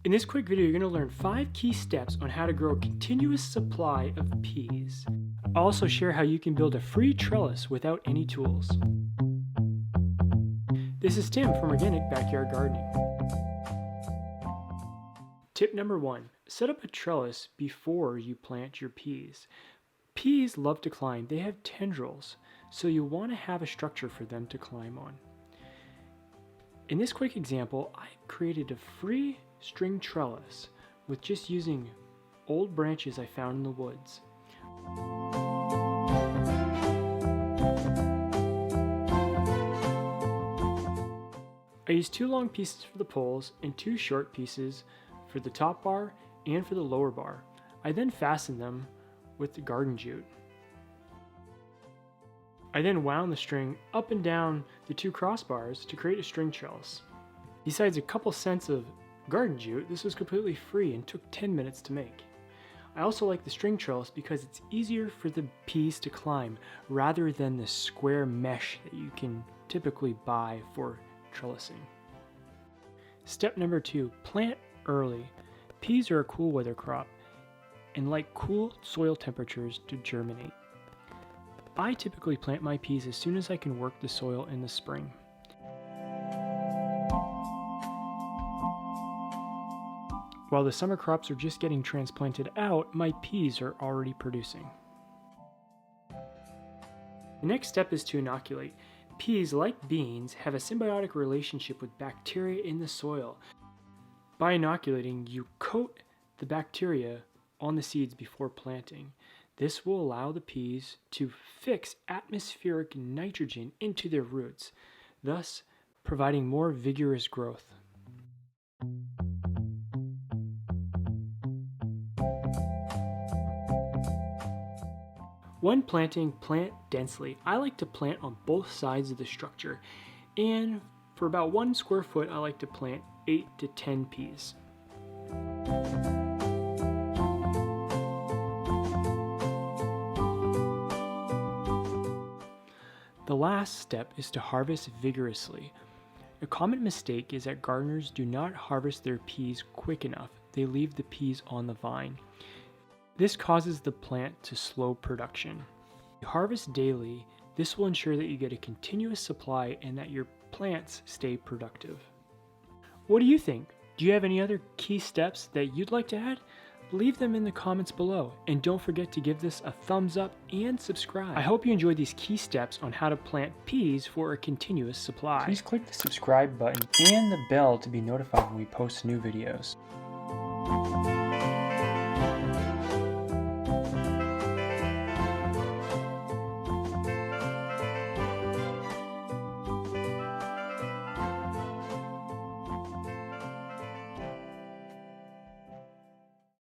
In this quick video, you're going to learn 5 key steps on how to grow a continuous supply of peas. I'll also share how you can build a free trellis without any tools. This is Tim from Organic Backyard Gardening. Tip number 1, set up a trellis before you plant your peas. Peas love to climb. They have tendrils, so you want to have a structure for them to climb on. In this quick example, I created a free string trellis with just using old branches I found in the woods. I used 2 long pieces for the poles and 2 short pieces for the top bar and for the lower bar. I then fastened them with the garden jute. I then wound the string up and down the 2 crossbars to create a string trellis. Besides a couple cents of garden jute, this was completely free and took 10 minutes to make. I also like the string trellis because it's easier for the peas to climb rather than the square mesh that you can typically buy for trellising. Step number 2, plant early. Peas are a cool weather crop and like cool soil temperatures to germinate. I typically plant my peas as soon as I can work the soil in the spring. While the summer crops are just getting transplanted out, my peas are already producing. The next step is to inoculate. Peas, like beans, have a symbiotic relationship with bacteria in the soil. By inoculating, you coat the bacteria on the seeds before planting. This will allow the peas to fix atmospheric nitrogen into their roots, thus providing more vigorous growth. When planting, plant densely. I like to plant on both sides of the structure, and for about 1 square foot, I like to plant 8 to 10 peas. The last step is to harvest vigorously. A common mistake is that gardeners do not harvest their peas quick enough. They leave the peas on the vine. This causes the plant to slow production. You harvest daily. This will ensure that you get a continuous supply and that your plants stay productive. What do you think? Do you have any other key steps that you'd like to add? Leave them in the comments below, and don't forget to give this a thumbs up and subscribe. I hope you enjoyed these key steps on how to plant peas for a continuous supply. Please click the subscribe button and the bell to be notified when we post new videos.